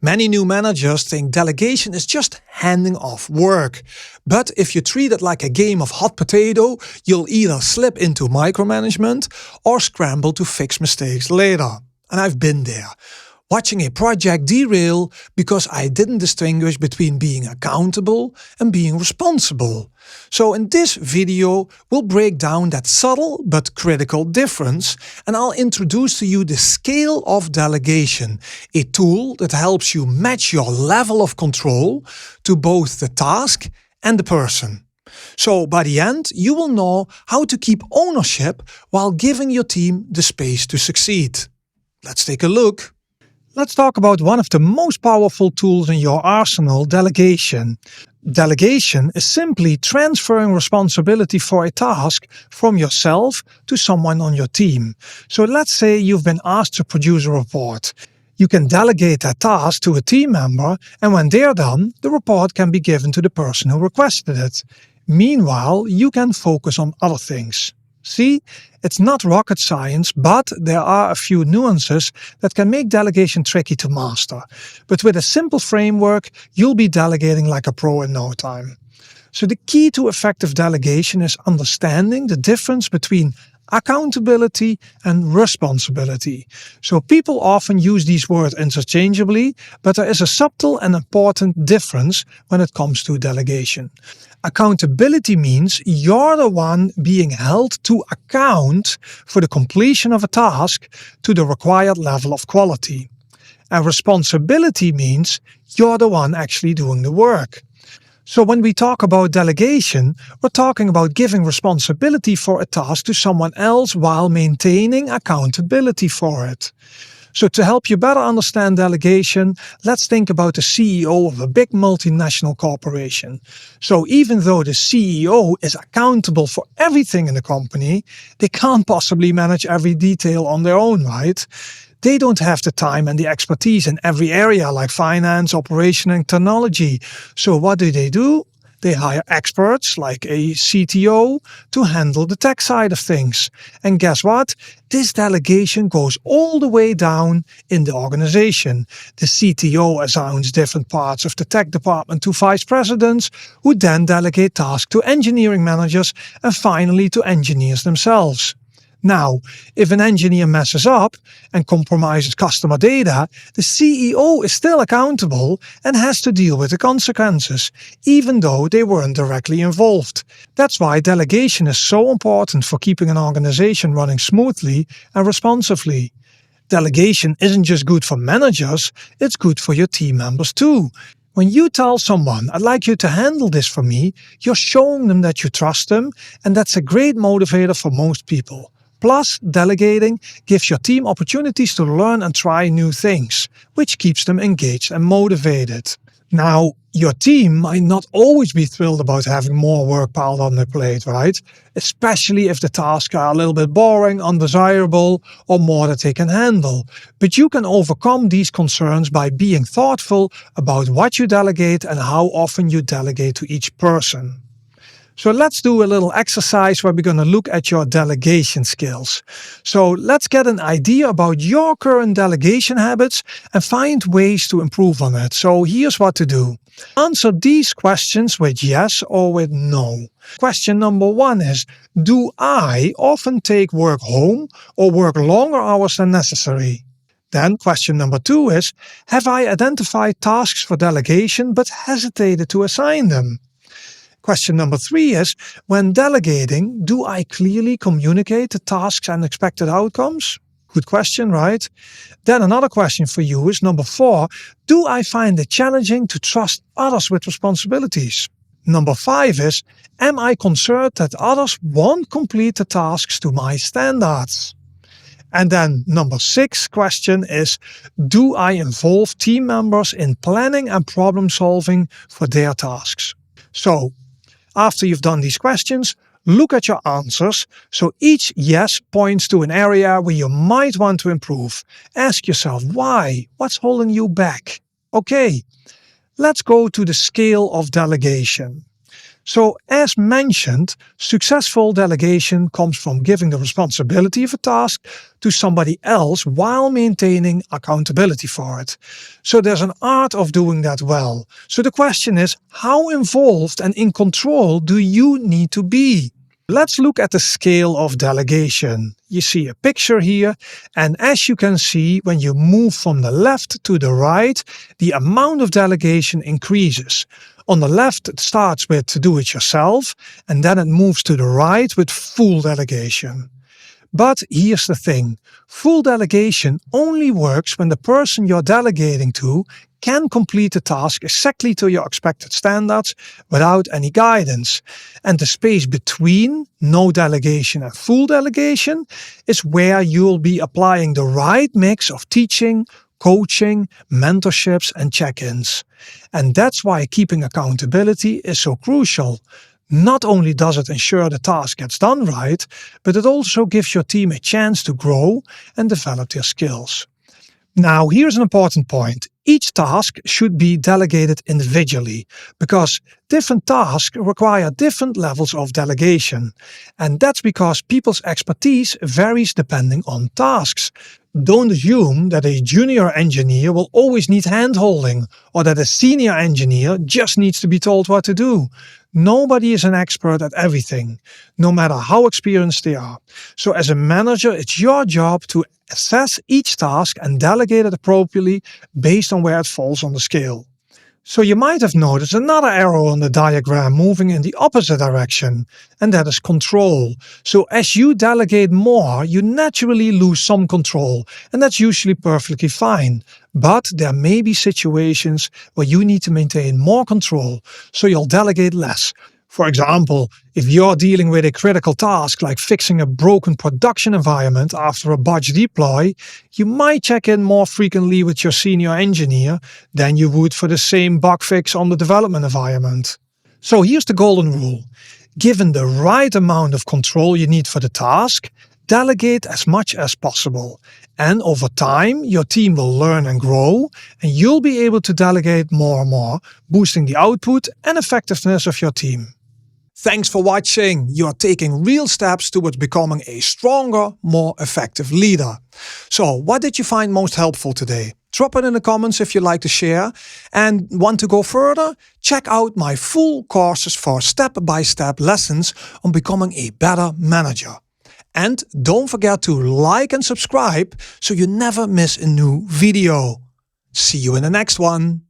Many new managers think delegation is just handing off work. But if you treat it like a game of hot potato, you'll either slip into micromanagement or scramble to fix mistakes later. And I've been there. Watching a project derail because I didn't distinguish between being accountable and being responsible. So in this video, we'll break down that subtle but critical difference, and I'll introduce to you the scale of delegation, a tool that helps you match your level of control to both the task and the person. So by the end, you will know how to keep ownership while giving your team the space to succeed. Let's take a look. Let's talk about one of the most powerful tools in your arsenal, delegation. Delegation is simply transferring responsibility for a task from yourself to someone on your team. So let's say you've been asked to produce a report. You can delegate that task to a team member, and when they're done, the report can be given to the person who requested it. Meanwhile, you can focus on other things. See, it's not rocket science, but there are a few nuances that can make delegation tricky to master. But with a simple framework, you'll be delegating like a pro in no time. So the key to effective delegation is understanding the difference between accountability and responsibility. So people often use these words interchangeably, but there is a subtle and important difference when it comes to delegation. Accountability means you're the one being held to account for the completion of a task to the required level of quality. And responsibility means you're the one actually doing the work. So when we talk about delegation, we're talking about giving responsibility for a task to someone else while maintaining accountability for it. So to help you better understand delegation, let's think about the CEO of a big multinational corporation. So even though the CEO is accountable for everything in the company, they can't possibly manage every detail on their own, right? They don't have the time and the expertise in every area like finance, operation and technology. So what do? They hire experts like a CTO to handle the tech side of things. And guess what? This delegation goes all the way down in the organization. The CTO assigns different parts of the tech department to vice presidents, who then delegate tasks to engineering managers and finally to engineers themselves. Now, if an engineer messes up and compromises customer data, the CEO is still accountable and has to deal with the consequences, even though they weren't directly involved. That's why delegation is so important for keeping an organization running smoothly and responsively. Delegation isn't just good for managers, it's good for your team members too. When you tell someone, I'd like you to handle this for me, you're showing them that you trust them, and that's a great motivator for most people. Plus, delegating gives your team opportunities to learn and try new things, which keeps them engaged and motivated. Now, your team might not always be thrilled about having more work piled on their plate, right? Especially if the tasks are a little bit boring, undesirable, or more that they can handle. But you can overcome these concerns by being thoughtful about what you delegate and how often you delegate to each person. So let's do a little exercise where we're going to look at your delegation skills. So let's get an idea about your current delegation habits and find ways to improve on it. So here's what to do. Answer these questions with yes or with no. Question number 1 is, do I often take work home or work longer hours than necessary? Then question number 2 is, have I identified tasks for delegation but hesitated to assign them? Question number 3 is, when delegating, do I clearly communicate the tasks and expected outcomes? Good question, right? Then another question for you is number 4, do I find it challenging to trust others with responsibilities? Number 5 is, am I concerned that others won't complete the tasks to my standards? And then number 6 question is, do I involve team members in planning and problem solving for their tasks? So, after you've done these questions, look at your answers. So each yes points to an area where you might want to improve. Ask yourself why? What's holding you back? Okay, let's go to the scale of delegation. So, as mentioned, successful delegation comes from giving the responsibility of a task to somebody else while maintaining accountability for it. So, there's an art of doing that well. So, the question is, how involved and in control do you need to be? Let's look at the scale of delegation. You see a picture here, and as you can see, when you move from the left to the right, the amount of delegation increases. On the left, it starts with to do it yourself, and then it moves to the right with full delegation. But here's the thing, full delegation only works when the person you're delegating to can complete the task exactly to your expected standards without any guidance. And the space between no delegation and full delegation is where you'll be applying the right mix of teaching, coaching, mentorships, and check-ins. And that's why keeping accountability is so crucial. Not only does it ensure the task gets done right, but it also gives your team a chance to grow and develop their skills. Now, here's an important point. Each task should be delegated individually because different tasks require different levels of delegation. And that's because people's expertise varies depending on tasks. Don't assume that a junior engineer will always need hand-holding or that a senior engineer just needs to be told what to do. Nobody is an expert at everything, no matter how experienced they are. So as a manager, it's your job to assess each task and delegate it appropriately based on where it falls on the scale. So you might have noticed another arrow on the diagram moving in the opposite direction, and that is control. So as you delegate more, you naturally lose some control, and that's usually perfectly fine. But there may be situations where you need to maintain more control, so you'll delegate less. For example, if you're dealing with a critical task like fixing a broken production environment after a botched deploy, you might check in more frequently with your senior engineer than you would for the same bug fix on the development environment. So here's the golden rule. Given the right amount of control you need for the task, delegate as much as possible. And over time, your team will learn and grow, and you'll be able to delegate more and more, boosting the output and effectiveness of your team. Thanks for watching. You are taking real steps towards becoming a stronger, more effective leader. So, what did you find most helpful today? Drop it in the comments if you'd like to share. And want to go further? Check out my full courses for step-by-step lessons on becoming a better manager. And don't forget to like and subscribe so you never miss a new video. See you in the next one.